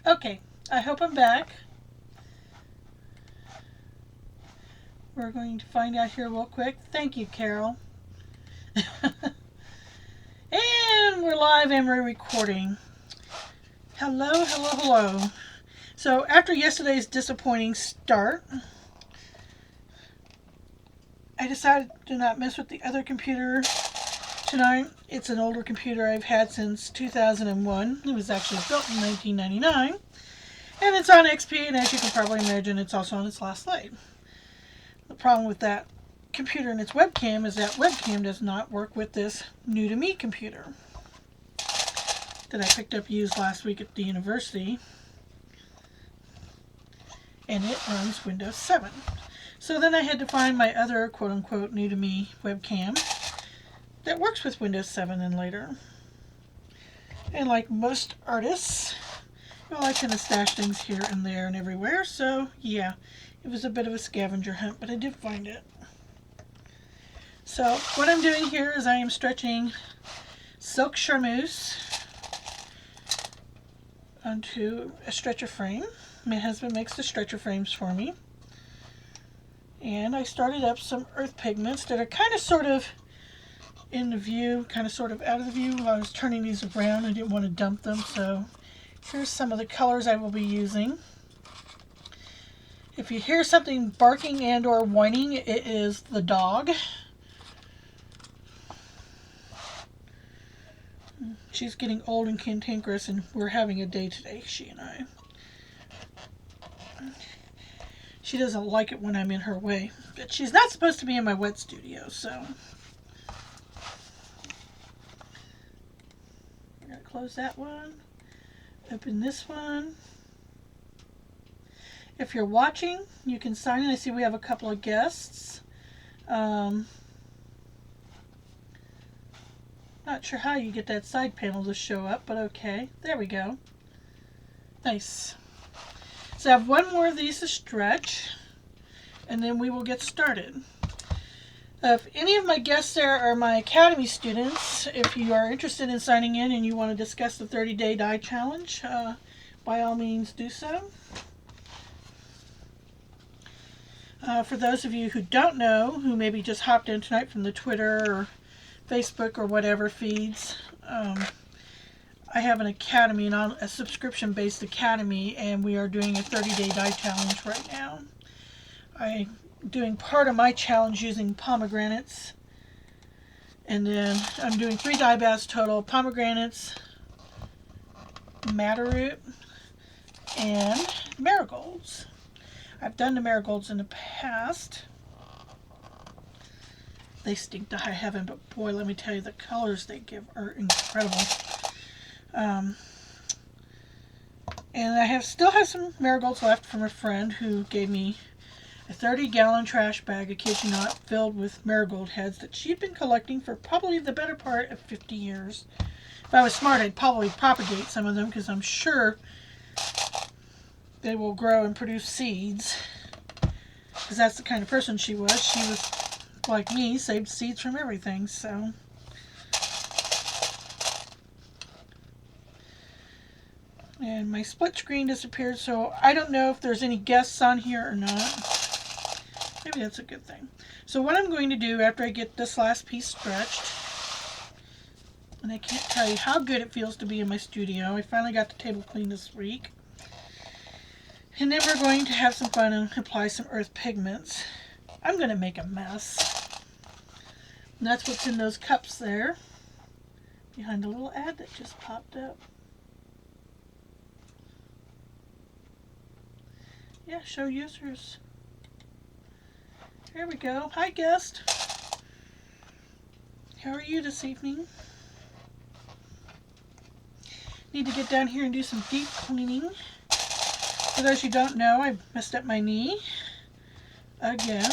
Okay, I hope I'm back. We're going to find out here real quick. Thank you, Carol. And we're live and we're recording. Hello, hello, hello. So after yesterday's disappointing start, I decided to not mess with the other computer tonight. It's an older computer I've had since 2001. It was actually built in 1999. And it's on XP, and as you can probably imagine, it's also on its last light. The problem with that computer and its webcam is that webcam does not work with this new to me computer that I picked up used last week at the university, and it runs Windows 7. So then I had to find my other quote-unquote new to me webcam that works with Windows 7 and later. And like most artists, well, I tend to stash things here and there and everywhere, so yeah, it was a bit of a scavenger hunt, but I did find it. So what I'm doing here is I am stretching silk charmeuse onto a stretcher frame. My husband makes the stretcher frames for me. And I started up some earth pigments that are kind of sort of in the view, kind of sort of out of the view. While I was turning these around, I didn't want to dump them, so here's some of the colors I will be using. If you hear something barking and or whining, it is the dog. She's getting old and cantankerous, and we're having a day today, she and I. She doesn't like it when I'm in her way, but she's not supposed to be in my wet studio, so I'm going to close that one, open this one. If you're watching, you can sign in. I see we have a couple of guests. Not sure how you get that side panel to show up, but okay. There we go. Nice. So I have one more of these to stretch, and then we will get started. If any of my guests there are my Academy students, if you are interested in signing in and you want to discuss the 30-day die challenge, by all means do so. For those of you who don't know, who maybe just hopped in tonight from the Twitter or Facebook or whatever feeds, I have an academy, a subscription-based academy, and we are doing a 30-day die challenge right now. I'm doing part of my challenge using pomegranates, and then I'm doing 3 die baths total: pomegranates, madder root, and marigolds. I've done the marigolds in the past. They stink to high heaven, but boy, let me tell you, the colors they give are incredible. And I still have some marigolds left from a friend who gave me a 30-gallon trash bag, I kid you not, filled with marigold heads that she'd been collecting for probably the better part of 50 years. If I was smart, I'd probably propagate some of them, because I'm sure they will grow and produce seeds, because that's the kind of person she was. She was like me, saved seeds from everything. So and my split screen disappeared, so I don't know if there's any guests on here or not. Maybe that's a good thing. So what I'm going to do after I get this last piece stretched, and I can't tell you how good it feels to be in my studio. I finally got the table cleaned this week. And then we're going to have some fun and apply some earth pigments. I'm going to make a mess. And that's what's in those cups there, behind a little ad that just popped up. Yeah, show users. Here we go. Hi, guest. How are you this evening? Need to get down here and do some deep cleaning. For those who don't know, I messed up my knee again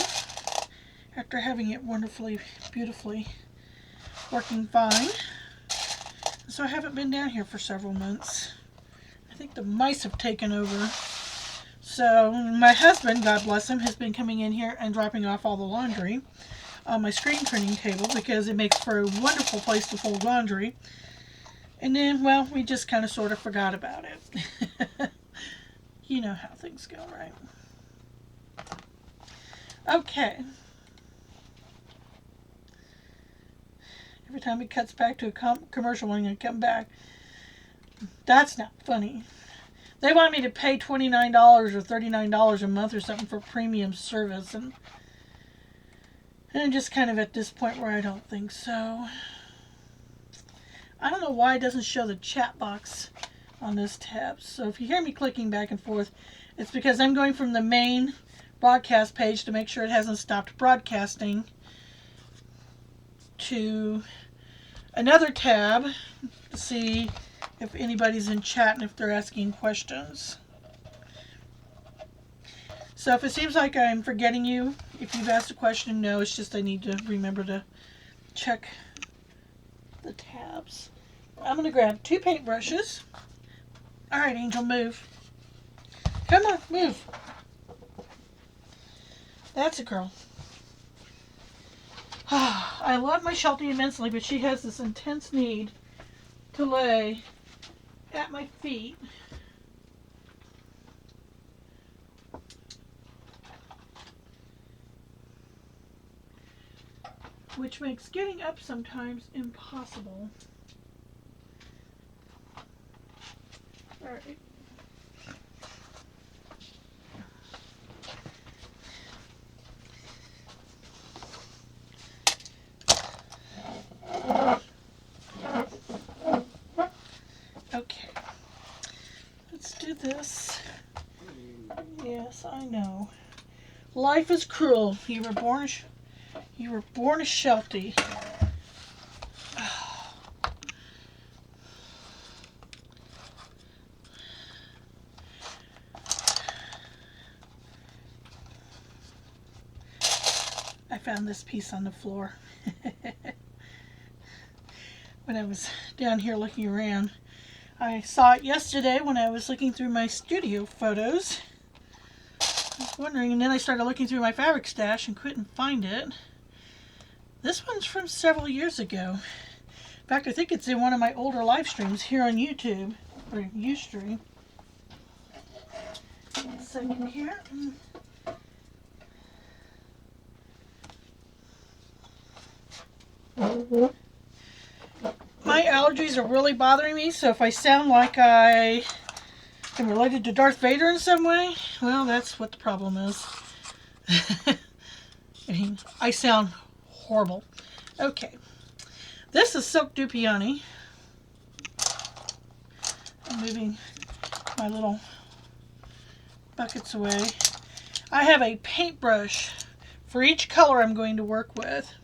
after having it wonderfully, beautifully working fine. So I haven't been down here for several months. I think the mice have taken over. So my husband, God bless him, has been coming in here and dropping off all the laundry on my screen printing table, because it makes for a wonderful place to fold laundry. And then, well, we just kind of sort of forgot about it. You know how things go, right? Okay. Every time it cuts back to a commercial when you come back. That's not funny. They want me to pay $29 or $39 a month or something for premium service. And I'm just kind of at this point where I don't think so. I don't know why it doesn't show the chat box on this tab. So if you hear me clicking back and forth, it's because I'm going from the main broadcast page to make sure it hasn't stopped broadcasting to another tab to see if anybody's in chat and if they're asking questions. So if it seems like I'm forgetting you, if you've asked a question, no, it's just I need to remember to check the tabs. I'm going to grab 2 paintbrushes. All right, Angel, move. Come on, move. That's a girl. I love my Sheltie immensely, but she has this intense need to lay at my feet. Which makes getting up sometimes impossible. All right. Okay. Let's do this. Yes, I know. Life is cruel. You were born a Sheltie. I found this piece on the floor. When I was down here looking around. I saw it yesterday when I was looking through my studio photos. I was wondering, and then I started looking through my fabric stash and couldn't find it. This one's from several years ago. In fact, I think it's in one of my older live streams here on YouTube, or Ustream. A second here. My allergies are really bothering me, so if I sound like I am related to Darth Vader in some way, well, that's what the problem is. I sound horrible. Okay. This is Silk Dupioni. I'm moving my little buckets away. I have a paintbrush for each color I'm going to work with.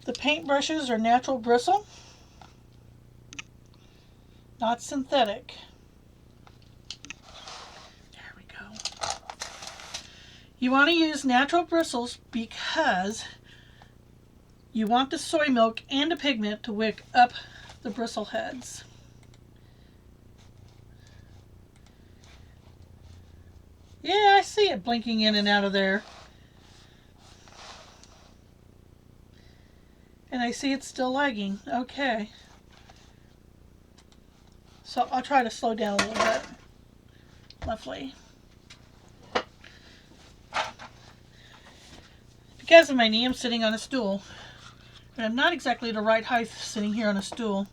The paintbrushes are natural bristle, not synthetic. There we go. You want to use natural bristles because you want the soy milk and the pigment to wick up the bristle heads. Yeah, I see it blinking in and out of there. And I see it's still lagging. Okay. So I'll try to slow down a little bit. Lovely. Because of my knee, I'm sitting on a stool. And I'm not exactly the right height sitting here on a stool.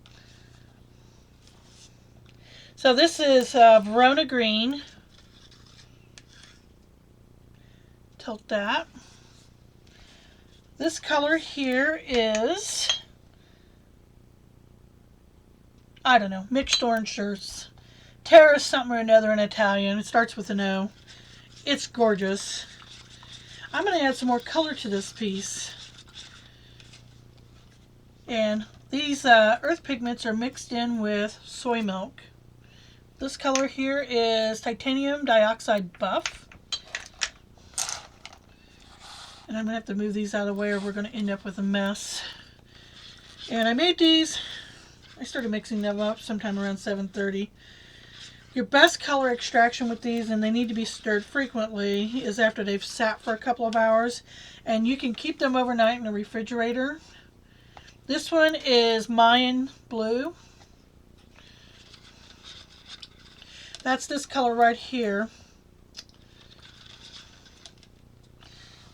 So this is Verona Green. Tilt that. This color here is, I don't know, mixed oranges. Terra something or another in Italian. It starts with an O. It's gorgeous. I'm going to add some more color to this piece. And these earth pigments are mixed in with soy milk. This color here is titanium dioxide buff. And I'm going to have to move these out of the way or we're going to end up with a mess. And I made these, I started mixing them up sometime around 7:30. Your best color extraction with these, and they need to be stirred frequently, is after they've sat for a couple of hours. And you can keep them overnight in the refrigerator. This one is Mayan Blue. That's this color right here.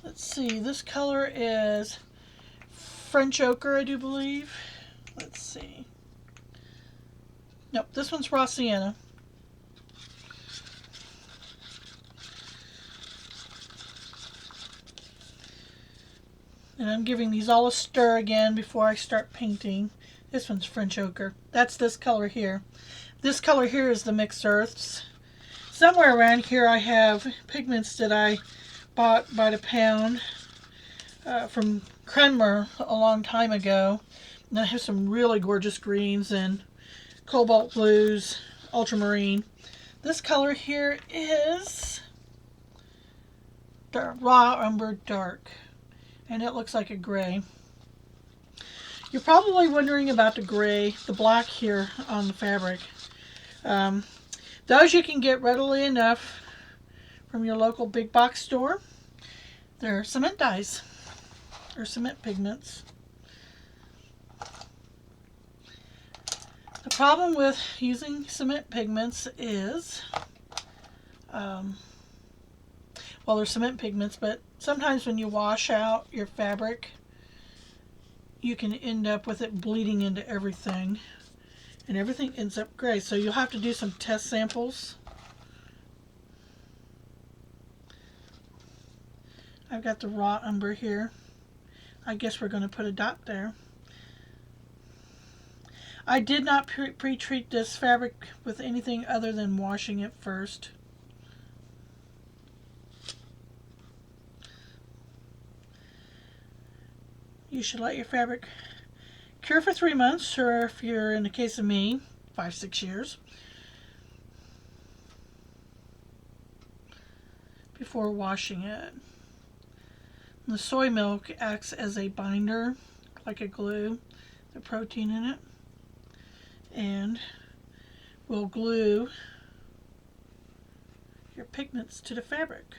Let's see, this color is French ochre, I do believe. Let's see. Nope, this one's raw sienna. And I'm giving these all a stir again before I start painting. This one's French ochre. That's this color here. This color here is the mixed earths. Somewhere around here I have pigments that I bought by the pound from Krenmer a long time ago. And I have some really gorgeous greens and cobalt blues, ultramarine. This color here is raw umber dark, and it looks like a gray. You're probably wondering about the gray, the black here on the fabric. Those you can get readily enough from your local big box store. They're cement dyes or cement pigments. The problem with using cement pigments is, well, they're cement pigments, but sometimes when you wash out your fabric, you can end up with it bleeding into everything, and everything ends up gray. So you'll have to do some test samples. I've got the raw umber here. I guess we're going to put a dot there. I did not pre-treat this fabric with anything other than washing it first. You should let your fabric cure for 3 months, or if you're in the case of me, 5-6 years, before washing it. The soy milk acts as a binder, like a glue, the protein in it, and will glue your pigments to the fabric.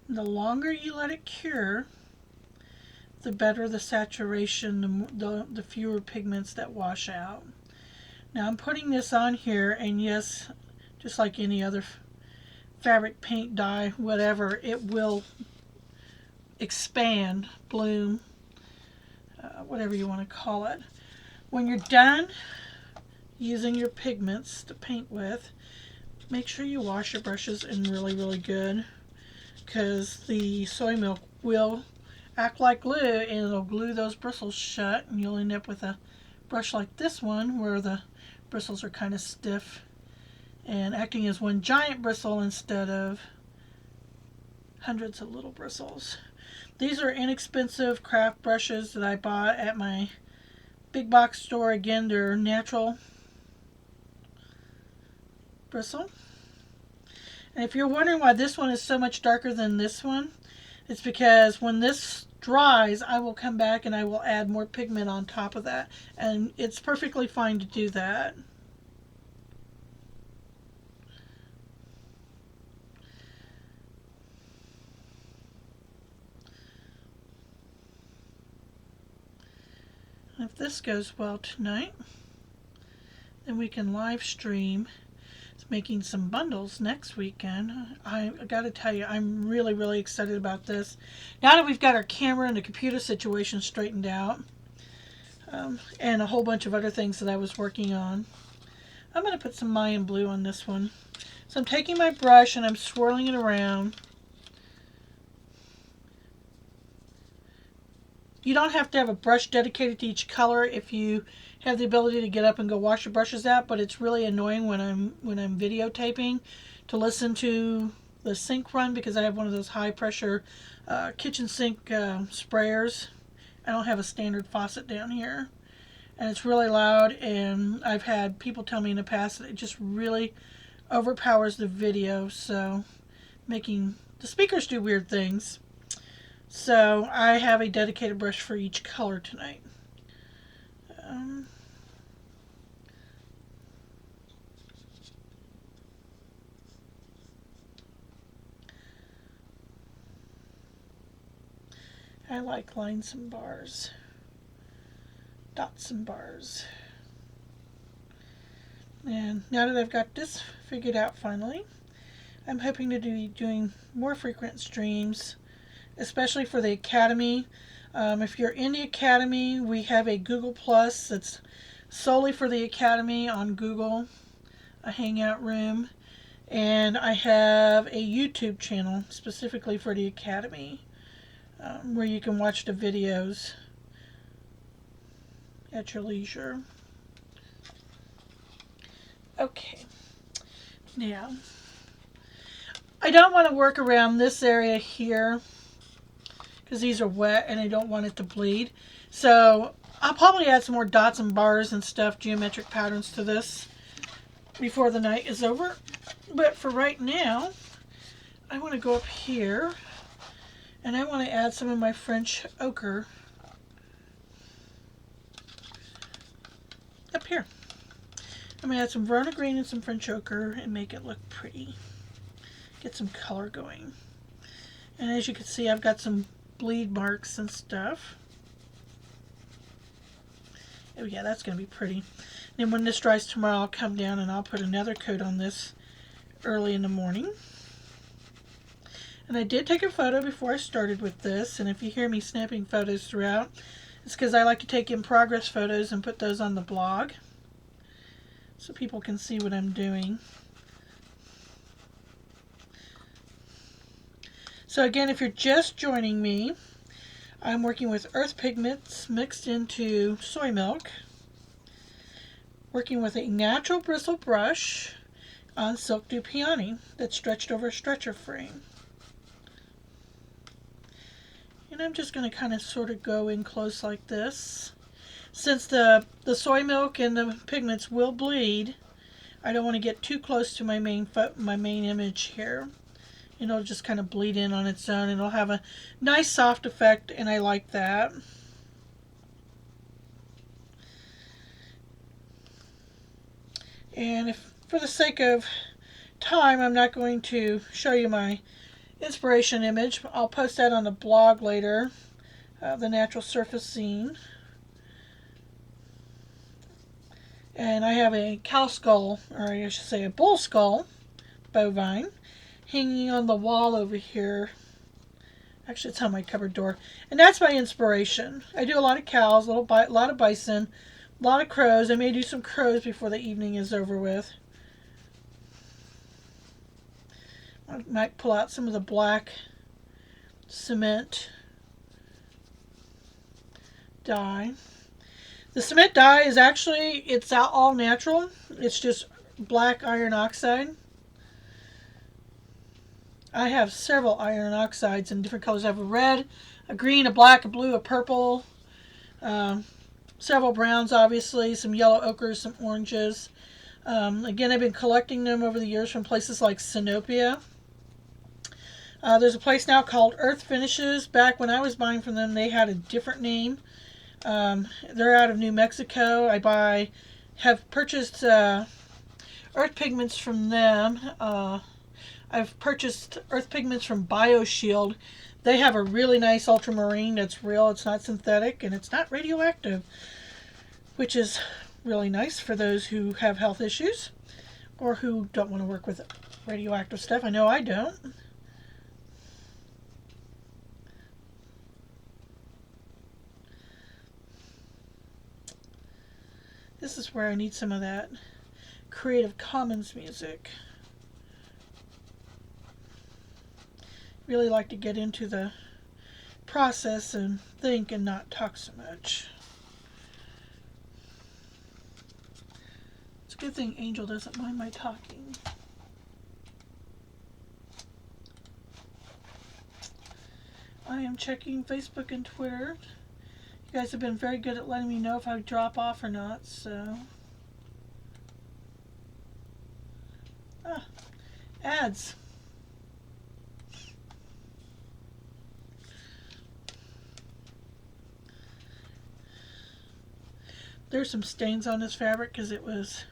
The longer you let it cure, the better the saturation, the fewer pigments that wash out. Now I'm putting this on here, and yes, just like any other fabric, paint, dye, whatever, it will expand, bloom, whatever you want to call it. When you're done using your pigments to paint with, make sure you wash your brushes in really good, because the soy milk will act like glue, and it'll glue those bristles shut, and you'll end up with a brush like this one where the bristles are kind of stiff and acting as one giant bristle instead of hundreds of little bristles. These are inexpensive craft brushes that I bought at my big box store. Again, they're natural bristle. And if you're wondering why this one is so much darker than this one, it's because when this dries, I will come back and I will add more pigment on top of that, and it's perfectly fine to do that. If this goes well tonight, then we can live stream making some bundles next weekend. I gotta tell you, I'm really excited about this. Now that we've got our camera and the computer situation straightened out, and a whole bunch of other things that I was working on, I'm going to put some Mayan blue on this one. So I'm taking my brush and I'm swirling it around. You don't have to have a brush dedicated to each color if you have the ability to get up and go wash your brushes out, but it's really annoying when I'm videotaping to listen to the sink run, because I have one of those high pressure kitchen sink sprayers. I don't have a standard faucet down here, and it's really loud, and I've had people tell me in the past that it just really overpowers the video, so making the speakers do weird things. So I have a dedicated brush for each color tonight. I like lines and bars, dots and bars. And now that I've got this figured out finally, I'm hoping to be doing more frequent streams, especially for the Academy. If you're in the Academy, we have a Google Plus that's solely for the Academy on Google, a hangout room. And I have a YouTube channel specifically for the Academy, where you can watch the videos at your leisure. Okay, now I don't want to work around this area here because these are wet and I don't want it to bleed. So I'll probably add some more dots and bars and stuff, geometric patterns to this before the night is over. But for right now, I want to go up here and I want to add some of my French ochre up here. I'm going to add some Verona green and some French ochre and make it look pretty. Get some color going. And as you can see, I've got some bleed marks and stuff. Oh yeah, that's going to be pretty. Then when this dries tomorrow, I'll come down and I'll put another coat on this early in the morning. And I did take a photo before I started with this, and if you hear me snapping photos throughout, it's because I like to take in progress photos and put those on the blog so people can see what I'm doing. So again, if you're just joining me, I'm working with earth pigments mixed into soy milk, working with a natural bristle brush on silk du peony that's stretched over a stretcher frame. And I'm just going to kind of sort of go in close like this. Since the soy milk and the pigments will bleed, I don't want to get too close to my main image here. It'll just kind of bleed in on its own. It'll have a nice soft effect, and I like that. And if, for the sake of time, I'm not going to show you my inspiration image. I'll post that on the blog later, the natural surface scene. And I have a cow skull, or I should say a bull skull, bovine, hanging on the wall over here. Actually, it's on my cupboard door. And that's my inspiration. I do a lot of cows, a lot of bison, a lot of crows. I may do some crows before the evening is over with. I might pull out some of the black cement dye. The cement dye is actually, it's all natural. It's just black iron oxide. I have several iron oxides in different colors. I have a red, a green, a black, a blue, a purple, several browns obviously, some yellow ochres, some oranges. Again, I've been collecting them over the years from places like Sinopia. There's a place now called Earth Finishes. Back when I was buying from them, they had a different name. They're out of New Mexico. Have purchased earth pigments from them. I've purchased earth pigments from BioShield. They have a really nice ultramarine that's real. It's not synthetic and it's not radioactive, which is really nice for those who have health issues or who don't want to work with radioactive stuff. I know I don't. This is where I need some of that Creative Commons music. Really like to get into the process and think and not talk so much. It's a good thing Angel doesn't mind my talking. I am checking Facebook and Twitter. You guys have been very good at letting me know if I drop off or not, so. Ads. There's some stains on this fabric because it was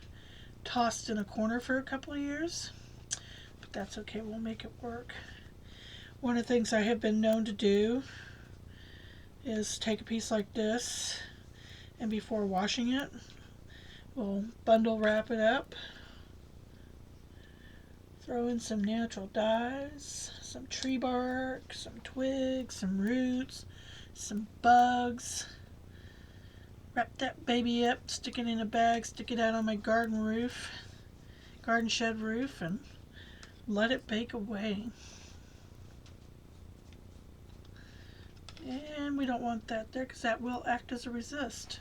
tossed in a corner for a couple of years. But that's okay, we'll make it work. One of the things I have been known to do is take a piece like this and before washing it, We'll bundle wrap it up. Throw in some natural dyes, some tree bark, some twigs, some roots, some bugs. Wrap that baby up, stick it in a bag, stick it out on my garden shed roof, and let it bake away. And we don't want that there because that will act as a resist.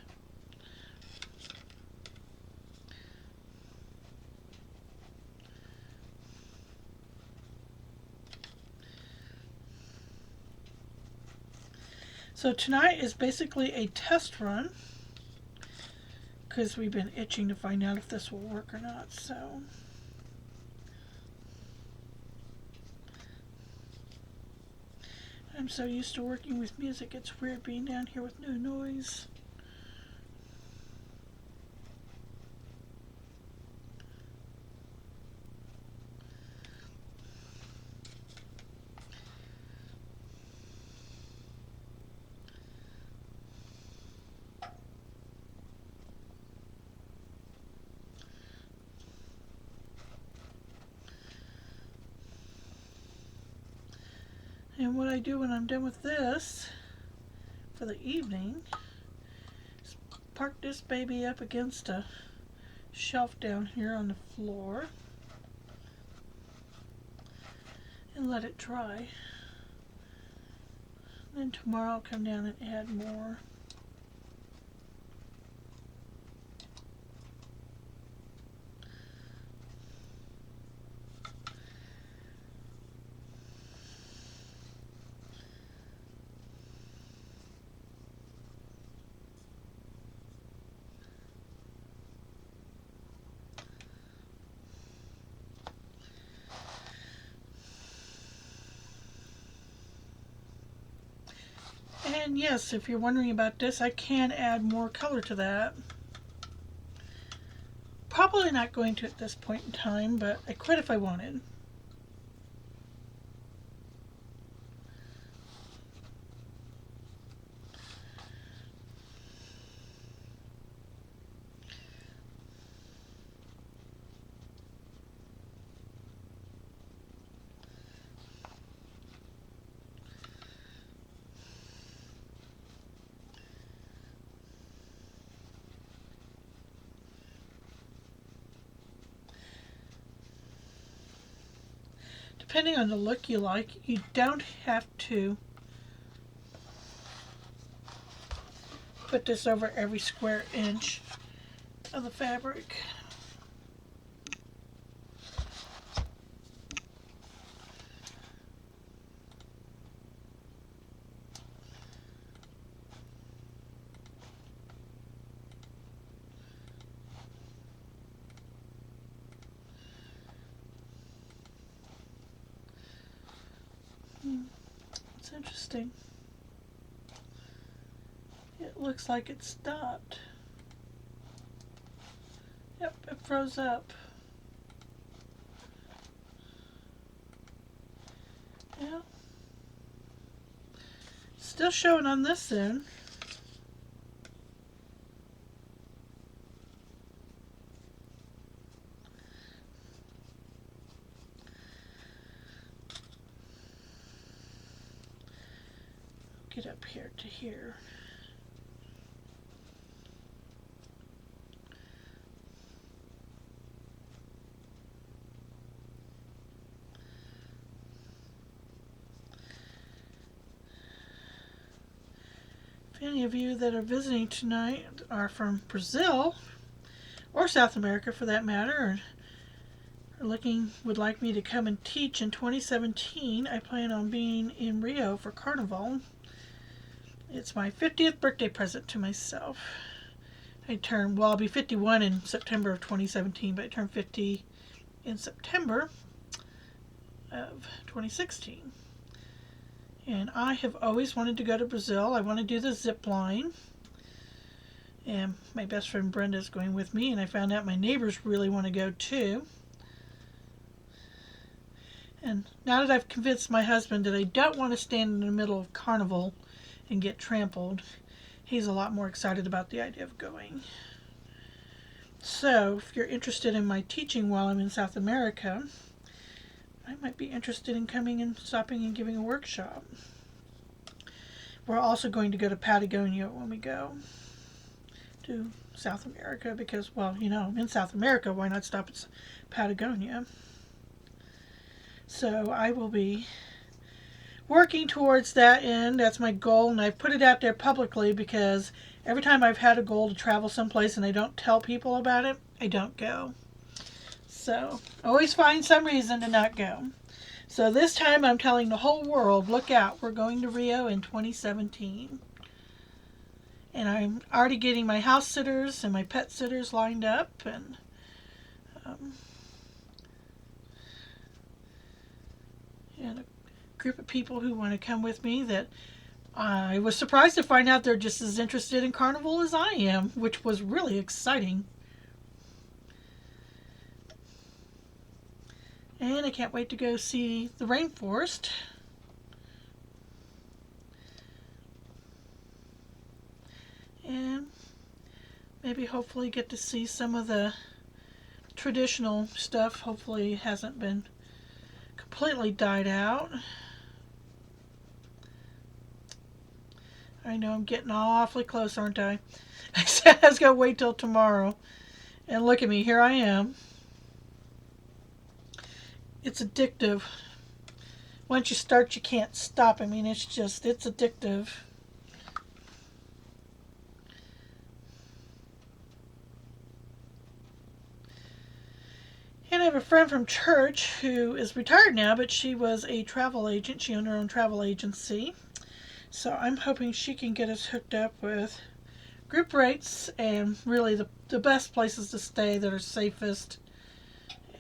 So tonight is basically a test run because we've been itching to find out if this will work or not. So I'm so used to working with music, it's weird being down here with no noise. And what I do when I'm done with this for the evening is park this baby up against a shelf down here on the floor and let it dry. Then tomorrow I'll come down and add more. And yes, if you're wondering about this, I can add more color to that. Probably not going to at this point in time, but I could if I wanted. Depending on the look you like, you don't have to put this over every square inch of the fabric. It's interesting. It looks like it stopped. Yep, it froze up. Yeah. Still showing on this end. Get up here to here. If any of you that are visiting tonight are from Brazil or South America for that matter, and would like me to come and teach in 2017, I plan on being in Rio for Carnival. It's my 50th birthday present to myself. I'll be 51 in September of 2017, but I turned 50 in September of 2016. And I have always wanted to go to Brazil. I want to do the zip line. And my best friend Brenda is going with me, and I found out my neighbors really want to go too. And now that I've convinced my husband that I don't want to stand in the middle of Carnival and get trampled, he's a lot more excited about the idea of going. So if you're interested in my teaching while I'm in South America, I might be interested in coming and stopping and giving a workshop. We're also going to go to Patagonia when we go to South America because, well, you know, I'm in South America, why not stop at Patagonia? So I will be working towards that end. That's my goal, and I've put it out there publicly because every time I've had a goal to travel someplace and I don't tell people about it, I don't go. So I always find some reason to not go. So this time I'm telling the whole world, look out, we're going to Rio in 2017. And I'm already getting my house sitters and my pet sitters lined up, and and a group of people who want to come with me that I was surprised to find out they're just as interested in carnival as I am, which was really exciting. And I can't wait to go see the rainforest. And maybe hopefully get to see some of the traditional stuff. Hopefully it hasn't been completely died out. I know I'm getting awfully close, aren't I? I said I was going to wait till tomorrow. And look at me, here I am. It's addictive. Once you start, you can't stop. I mean, it's addictive. And I have a friend from church who is retired now, but she was a travel agent. She owned her own travel agency. So I'm hoping she can get us hooked up with group rates and really the best places to stay that are safest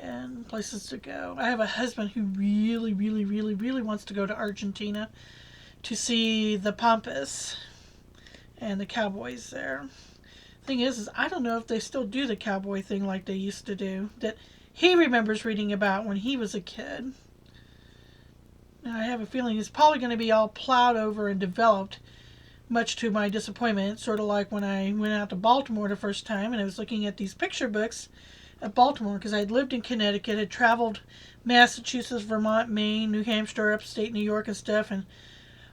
and places to go. I have a husband who really, really, really, really wants to go to Argentina to see the Pampas and the cowboys there. Thing is I don't know if they still do the cowboy thing like they used to do, that he remembers reading about when he was a kid. And I have a feeling it's probably going to be all plowed over and developed, much to my disappointment. It's sort of like when I went out to Baltimore the first time and I was looking at these picture books of Baltimore because I'd lived in Connecticut, had traveled Massachusetts, Vermont, Maine, New Hampshire, upstate New York and stuff, and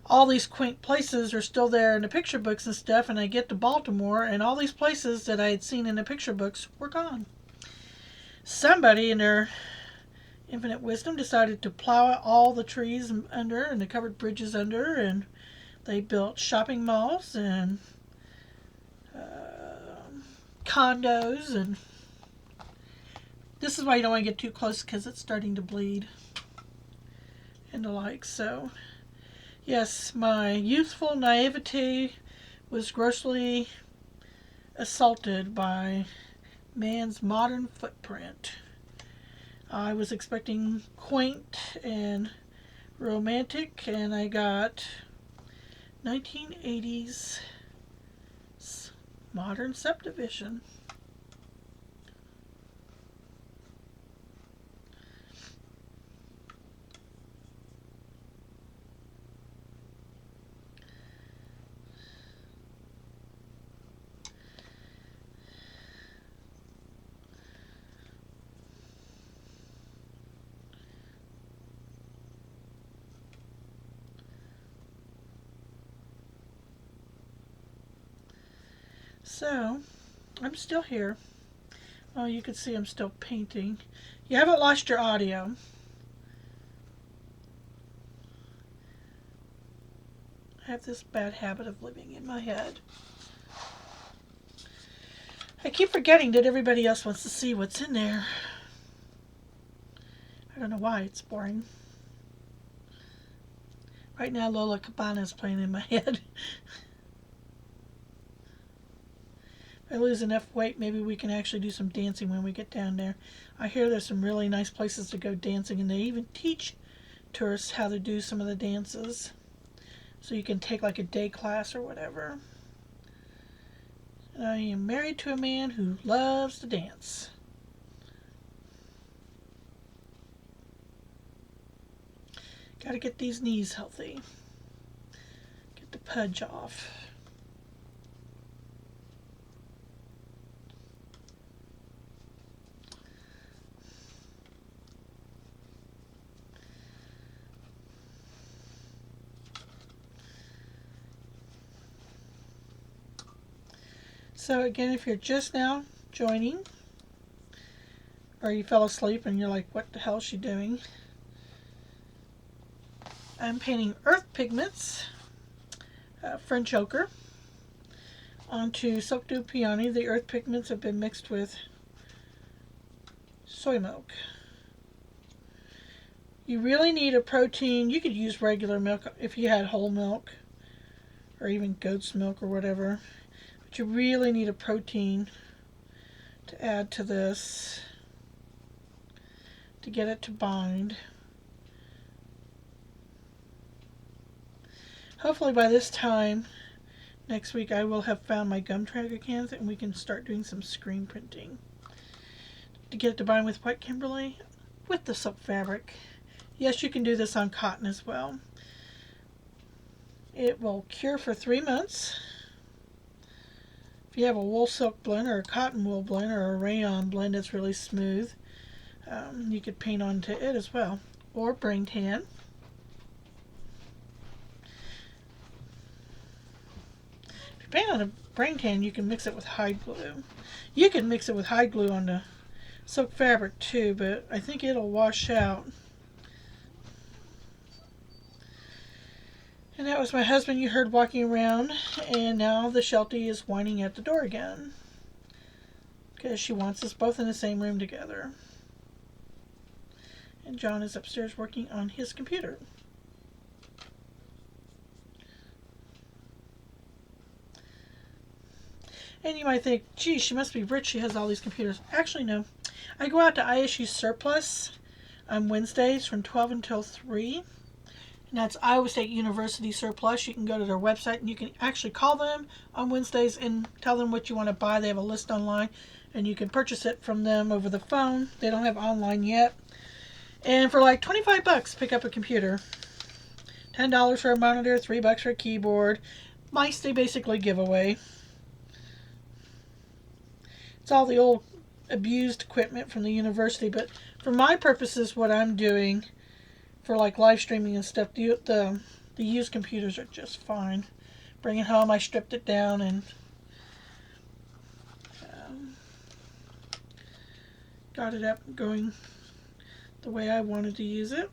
all these quaint places are still there in the picture books and stuff, and I get to Baltimore and all these places that I had seen in the picture books were gone. Somebody in their infinite wisdom decided to plow all the trees under and the covered bridges under, and they built shopping malls and condos, and this is why you don't want to get too close because it's starting to bleed and the like. So yes, my youthful naivety was grossly assaulted by man's modern footprint. I was expecting quaint and romantic, and I got 1980s modern subdivision. So, I'm still here. Oh, you can see I'm still painting. You haven't lost your audio. I have this bad habit of living in my head. I keep forgetting that everybody else wants to see what's in there. I don't know why, it's boring. Right now, Lola Cabana is playing in my head. If I lose enough weight, maybe we can actually do some dancing when we get down there. I hear there's some really nice places to go dancing, and they even teach tourists how to do some of the dances. So you can take like a day class or whatever. I am married to a man who loves to dance. Gotta get these knees healthy. Get the pudge off. So again, if you're just now joining, or you fell asleep and you're like, what the hell is she doing? I'm painting earth pigments, French ochre, onto Silk Dew Peony. The earth pigments have been mixed with soy milk. You really need a protein. You could use regular milk if you had whole milk, or even goat's milk or whatever. But you really need a protein to add to this to get it to bind. Hopefully by this time next week I will have found my gum tragger cans and we can start doing some screen printing to get it to bind with white Kimberly with the silk fabric. Yes, you can do this on cotton as well. It will cure for 3 months. If you have a wool silk blend or a cotton wool blend or a rayon blend that's really smooth, you could paint onto it as well, or brain tan. If you paint on a brain tan, you can mix it with hide glue. You can mix it with hide glue on the silk fabric too, but I think it'll wash out. And that was my husband you heard walking around, and now the Sheltie is whining at the door again because she wants us both in the same room together. And John is upstairs working on his computer. And you might think, gee, she must be rich, she has all these computers. Actually, no. I go out to ISU Surplus on Wednesdays from 12 until 3. And that's Iowa State University Surplus. You can go to their website and you can actually call them on Wednesdays and tell them what you want to buy. They have a list online and you can purchase it from them over the phone. They don't have online yet. And for like 25 bucks, pick up a computer. $10 for a monitor, $3 for a keyboard. Mice they basically give away. It's all the old abused equipment from the university, but for my purposes, what I'm doing for like live streaming and stuff, the used computers are just fine. Bring it home, I stripped it down and got it up and going the way I wanted to use it.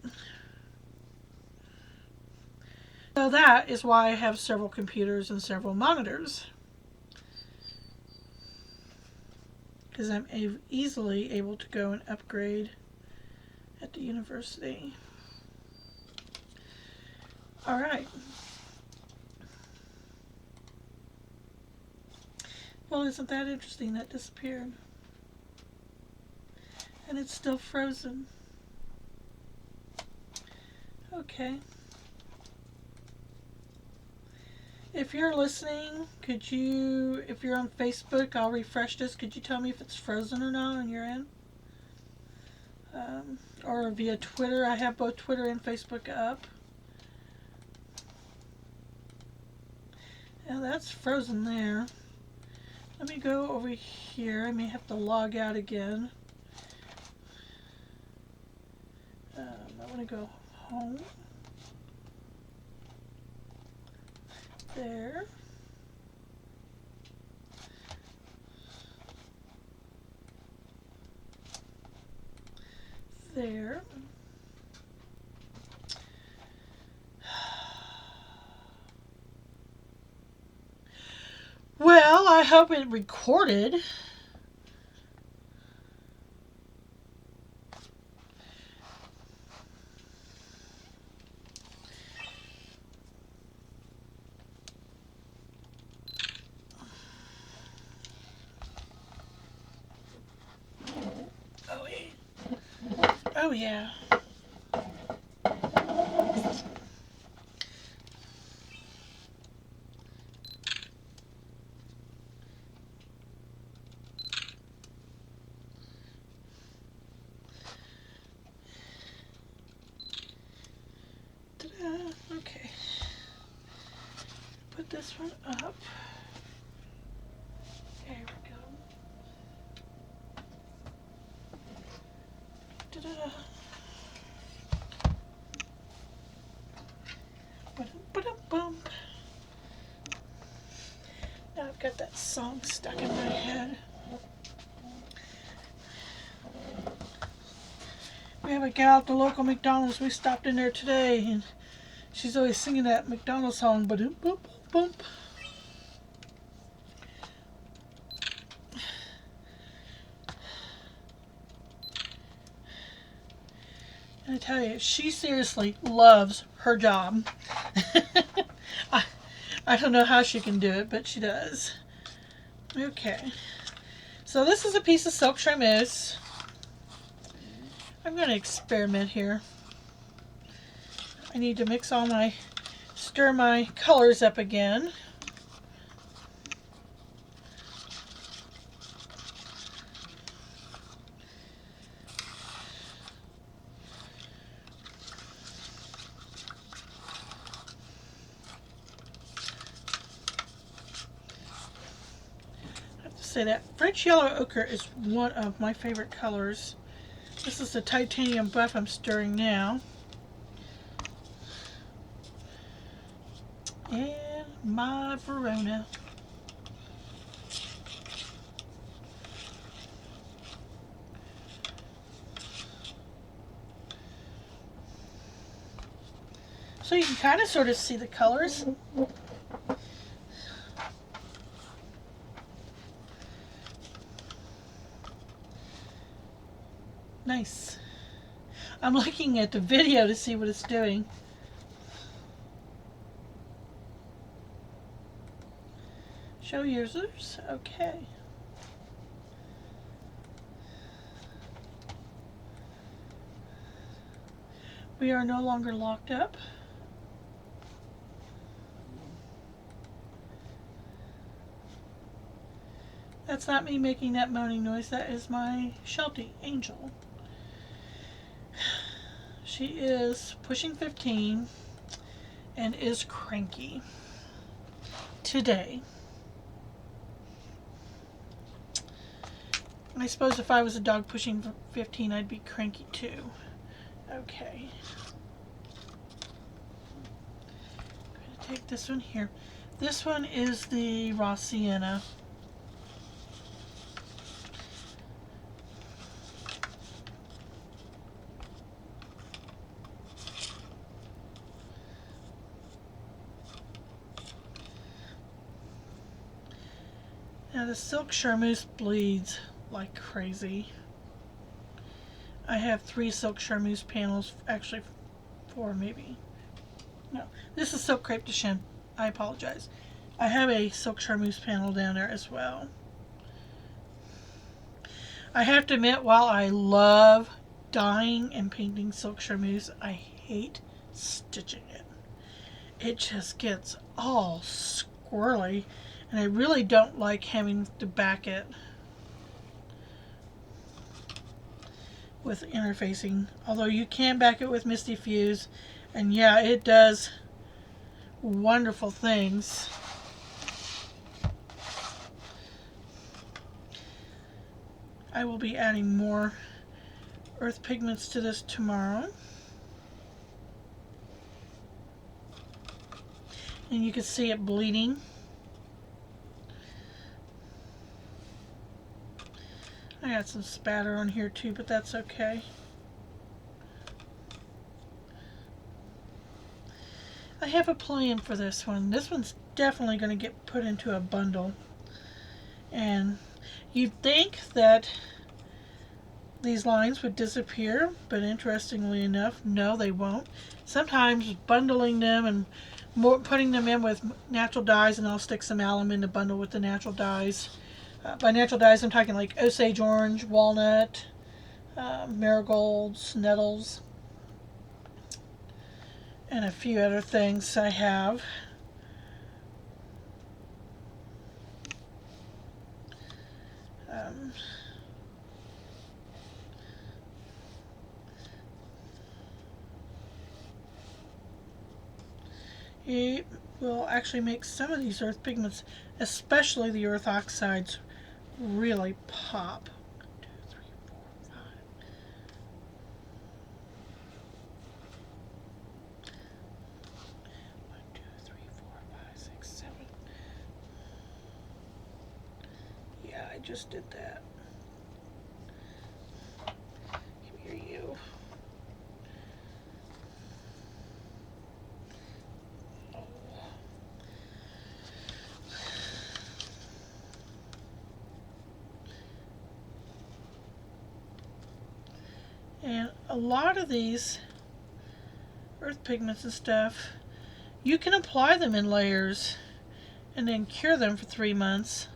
So that is why I have several computers and several monitors, because I'm easily able to go and upgrade at the university. All right. Well, isn't that interesting? That disappeared. And it's still frozen. Okay. If you're listening, could you, if you're on Facebook, I'll refresh this. Could you tell me if it's frozen or not on your end? Or via Twitter. I have both Twitter and Facebook up. Now that's frozen there. Let me go over here. I may have to log out again. I want to go home. There. There. Well, I hope it recorded. Oh yeah. Ta-da. Okay. Put this one up. There we go. Ta-da. Now Got that song stuck in my head. We have a gal at the local McDonald's. We stopped in there today, and she's always singing that McDonald's song. Ba-doom, boop, boop. And I tell you, she seriously loves her job. I don't know how she can do it, but she does. Okay. So this is a piece of silk charmeuse. I'm going to experiment here. I need to stir my colors up again. I have to say that French yellow ochre is one of my favorite colors. This is the titanium buff I'm stirring now. And my Verona. So you can kind of sort of see the colors. Nice. I'm looking at the video to see what it's doing. Show users. Okay. We are no longer locked up. That's not me making that moaning noise. That is my Sheltie angel. She is pushing 15 and is cranky today. I suppose if I was a dog pushing 15, I'd be cranky too. Okay. I'm going to take this one here. This one is the raw sienna. Now the silk charmeuse bleeds like crazy. I have 3 silk charmeuse panels, actually 4 maybe. No, this is silk crepe de chine. I apologize. I have a silk charmeuse panel down there as well. I have to admit, while I love dyeing and painting silk charmeuse, I hate stitching it. It just gets all squirrely, and I really don't like having to back it with interfacing, although you can back it with Misty Fuse, and yeah, it does wonderful things. I will be adding more earth pigments to this tomorrow, and you can see it bleeding. I got some spatter on here too, but that's okay. I have a plan for this one. This one's definitely going to get put into a bundle. And you'd think that these lines would disappear, but interestingly enough, no, they won't. Sometimes bundling them and putting them in with natural dyes, and I'll stick some alum in the bundle with the natural dyes. By natural dyes, I'm talking like Osage orange, walnut, marigolds, nettles, and a few other things I have. It will actually make some of these earth pigments, especially the earth oxides, really pop. 1, 2, 3, 4, 5. 1, 2, 3, 4, 5, 6, 7. I just did that. Come here, you. And a lot of these earth pigments and stuff, you can apply them in layers and then cure them for 3 months.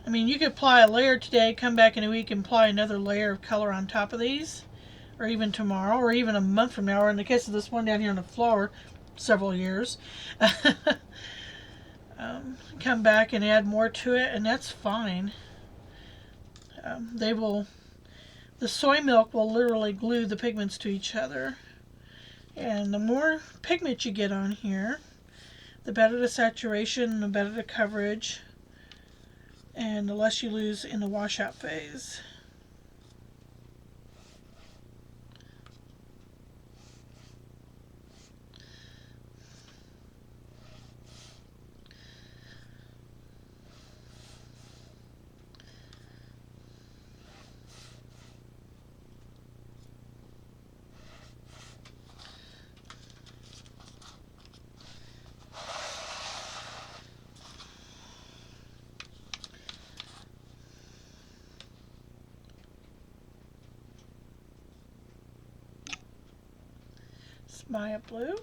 I mean, you could apply a layer today, come back in a week and apply another layer of color on top of these, or even tomorrow, or even a month from now, or in the case of this one down here on the floor, several years. Come back and add more to it, and that's fine. The soy milk will literally glue the pigments to each other. And the more pigment you get on here, the better the saturation, the better the coverage, and the less you lose in the washout phase. Maya blue.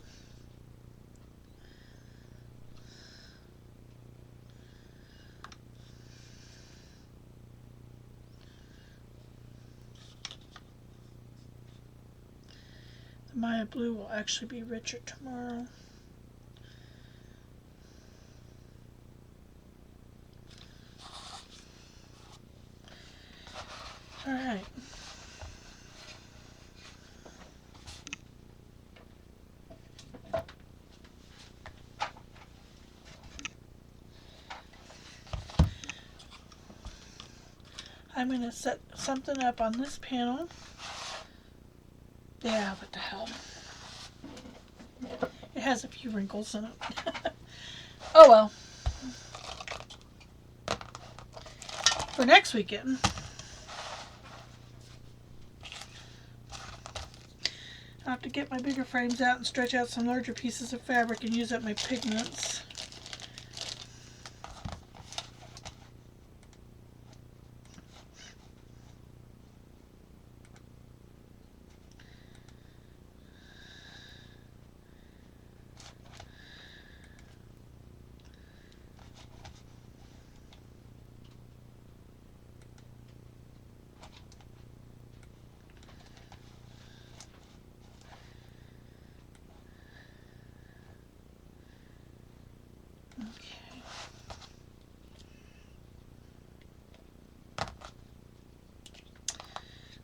The Maya blue will actually be richer tomorrow. All right. I'm going to set something up on this panel. Yeah, what the hell. It has a few wrinkles in it. Oh well. For next weekend, I'll have to get my bigger frames out and stretch out some larger pieces of fabric and use up my pigments.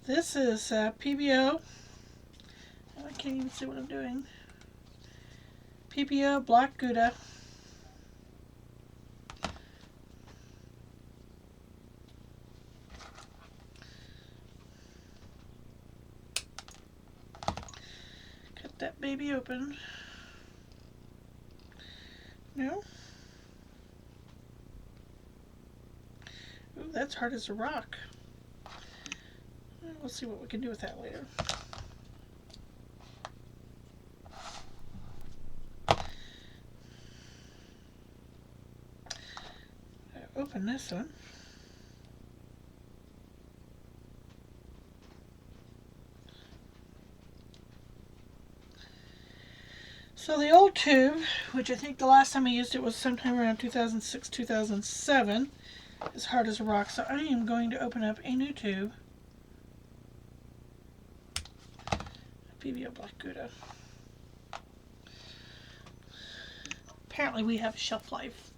This is PBO. I can't even see what I'm doing. PBO Black Gouda. Cut that baby open. No? Ooh, that's hard as a rock. We'll see what we can do with that later. Open this one. So the old tube, which I think the last time I used it was sometime around 2006, 2007, is hard as a rock. So I am going to open up a new tube. PBO Black Gouda. Apparently we have a shelf life.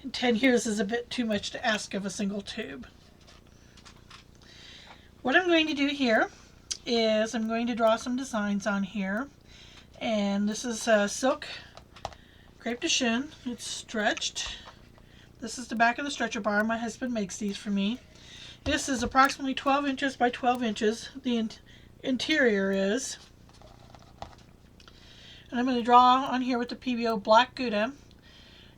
And 10 years is a bit too much to ask of a single tube. What I'm going to do here is I'm going to draw some designs on here. And this is silk crepe de chine. It's stretched. This is the back of the stretcher bar. My husband makes these for me. This is approximately 12 inches by 12 inches. The interior is. And I'm going to draw on here with the PBO Black Gouda.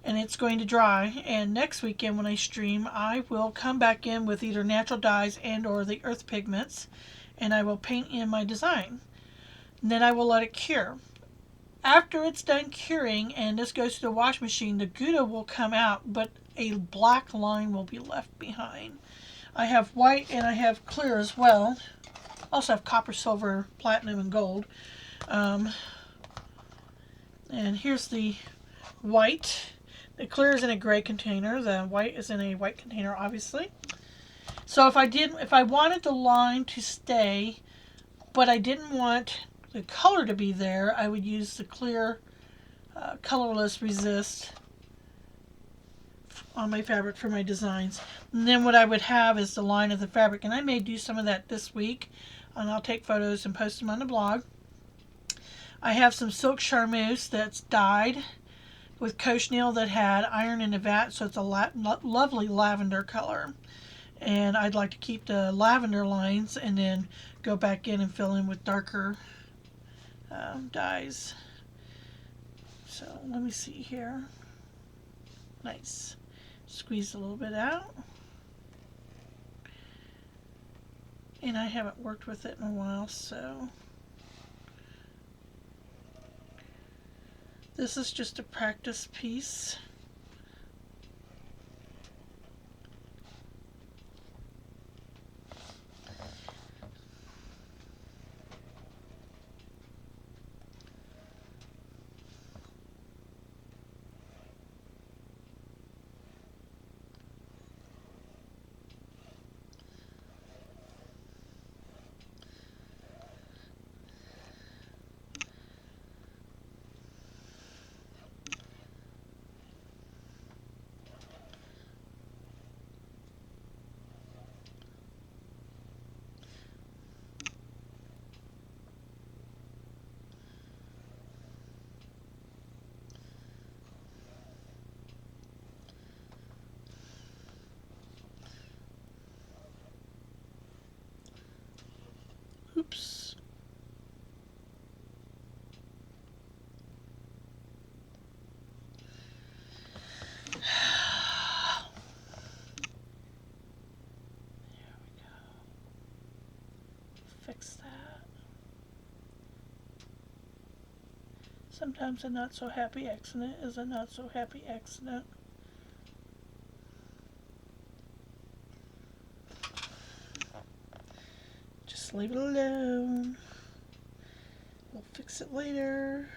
and it's going to dry. And next weekend when I stream, I will come back in with either natural dyes and or the earth pigments, and I will paint in my design. And then I will let it cure. After it's done curing and this goes to the wash machine, the Gouda will come out, but a black line will be left behind. I have white and I have clear as well. Also have copper, silver, platinum, and gold. And here's the white. The clear is in a gray container. The white is in a white container, obviously. So if I wanted the line to stay, but I didn't want the color to be there, I would use the clear colorless resist on my fabric for my designs. And then what I would have is the line of the fabric, and I may do some of that this week, and I'll take photos and post them on the blog. I have some silk charmeuse that's dyed with cochineal that had iron in the vat, so it's a lovely lavender color. And I'd like to keep the lavender lines and then go back in and fill in with darker dyes. So let me see here. Nice. Squeeze a little bit out. And I haven't worked with it in a while, so this is just a practice piece. Oops. There we go. Fix that. Sometimes a not so happy accident is a not so happy accident. Just leave it alone. We'll fix it later.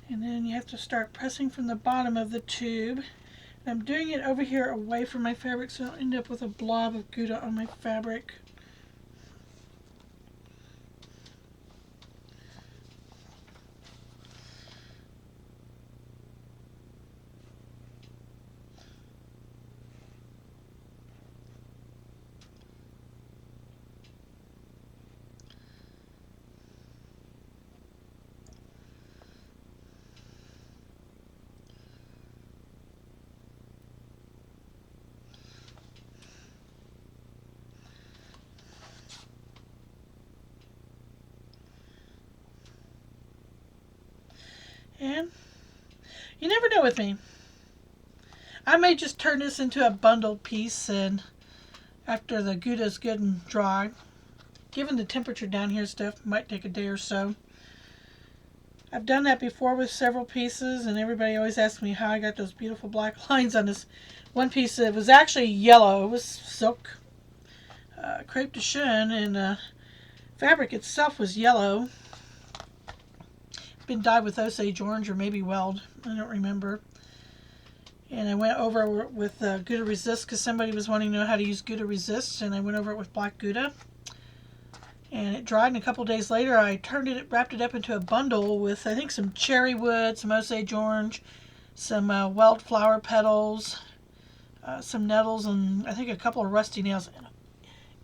And then you have to start pressing from the bottom of the tube. And I'm doing it over here away from my fabric so I'll end up with a blob of Gouda on my fabric. And you never know with me. I may just turn this into a bundled piece, and after the Gouda is good and dry, given the temperature down here stuff, might take a day or so. I've done that before with several pieces, and everybody always asks me how I got those beautiful black lines on this one piece that was actually yellow. It was silk crepe de chine, and the fabric itself was yellow. Been dyed with Osage orange or maybe weld, I don't remember. And I went over with Gouda Resist because somebody was wanting to know how to use Gouda Resist, and I went over it with black Gouda. And it dried, and a couple days later I wrapped it up into a bundle with I think some cherry wood, some Osage orange, some weld flower petals, some nettles, and I think a couple of rusty nails.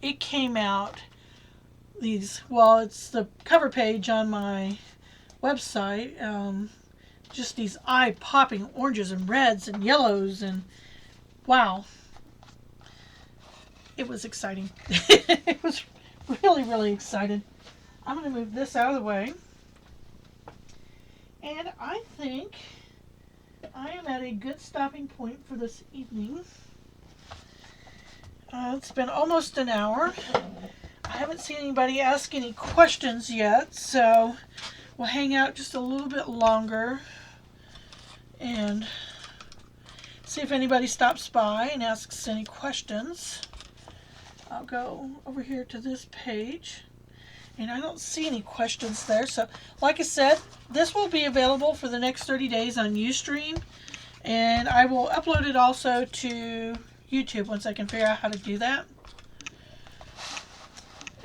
It came out it's the cover page on my website. Just these eye-popping oranges and reds and yellows, and wow, it was exciting. It was really, really excited. I'm going to move this out of the way. And I think I am at a good stopping point for this evening. It's been almost an hour. I haven't seen anybody ask any questions yet, so we'll hang out just a little bit longer and see if anybody stops by and asks any questions. I'll go over here to this page, and I don't see any questions there. So, like I said, this will be available for the next 30 days on Ustream, and I will upload it also to YouTube once I can figure out how to do that.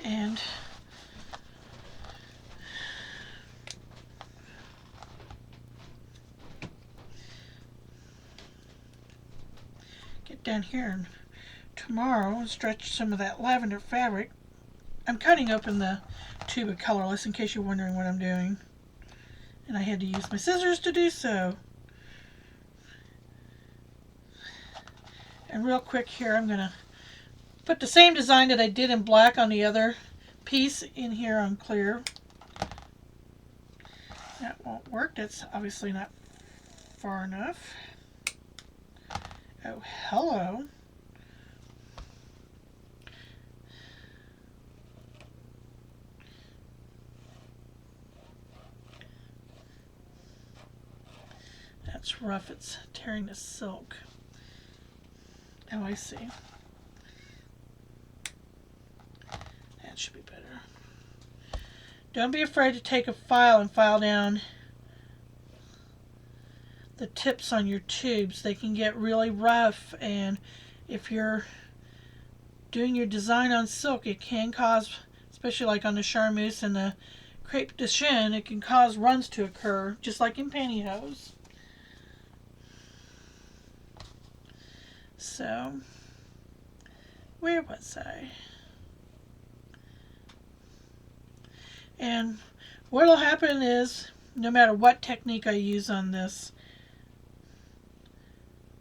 And get down here and tomorrow and stretch some of that lavender fabric. I'm cutting open the tube of colorless in case you're wondering what I'm doing. And I had to use my scissors to do so. And real quick here, I'm going to put the same design that I did in black on the other piece in here on clear. That won't work. That's obviously not far enough. Oh, hello. That's rough. It's tearing the silk. Oh, I see. That should be better. Don't be afraid to take a file and file down the tips on your tubes. They can get really rough, and if you're doing your design on silk, it can cause, especially like on the charmeuse and the crepe de chine, it can cause runs to occur, just like in pantyhose. So, where was I? And what will happen is, no matter what technique I use on this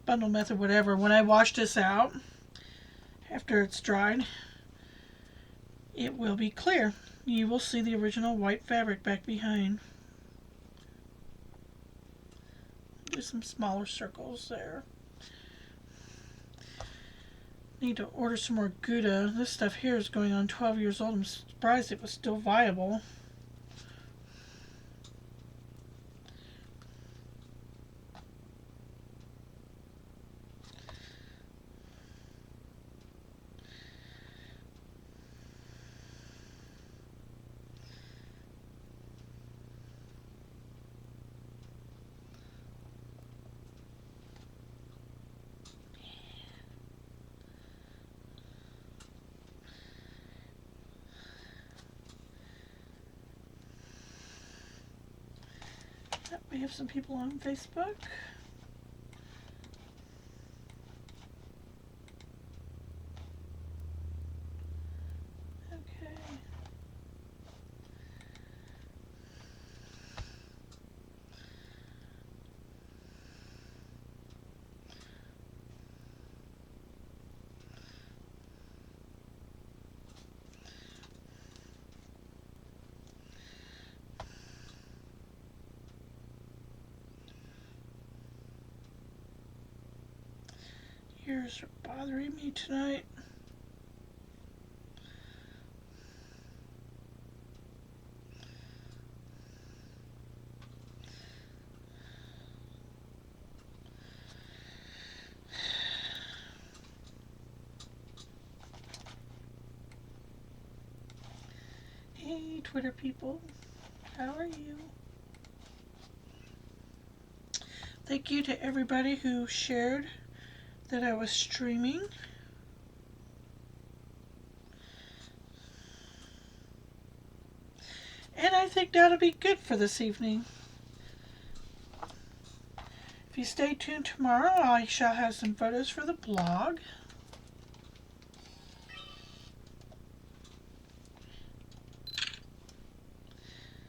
bundle method, whatever, when I wash this out, after it's dried, it will be clear. You will see the original white fabric back behind. Do some smaller circles there. Need to order some more Gouda. This stuff here is going on 12 years old. I'm surprised it was still viable. We have some people on Facebook. Okay. Ears are bothering me tonight. Hey, Twitter people. How are you? Thank you to everybody who shared that I was streaming. And I think that'll be good for this evening. If you stay tuned tomorrow, I shall have some photos for the blog.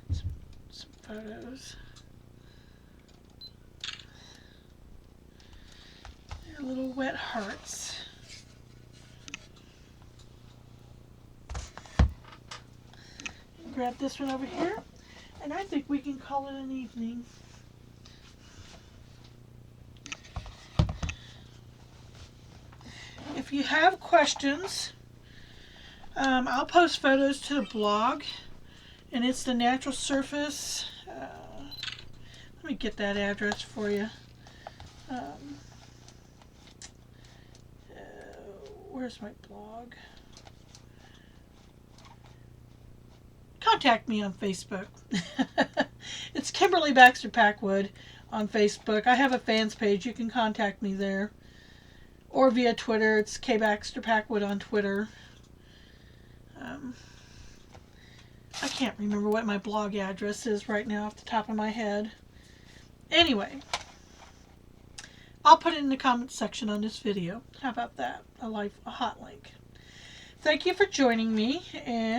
Some photos. They're little wet hearts. Grab this one over here, and I think we can call it an evening. If you have questions, I'll post photos to the blog, and it's the Natural Surface. Let me get that address for you. Where's my blog? Contact me on Facebook. It's Kimberly Baxter Packwood on Facebook. I have a fans page. You can contact me there. Or via Twitter. It's K Baxter Packwood on Twitter. I can't remember what my blog address is right now off the top of my head. Anyway, I'll put it in the comments section on this video. How about that? A hot link. Thank you for joining me, and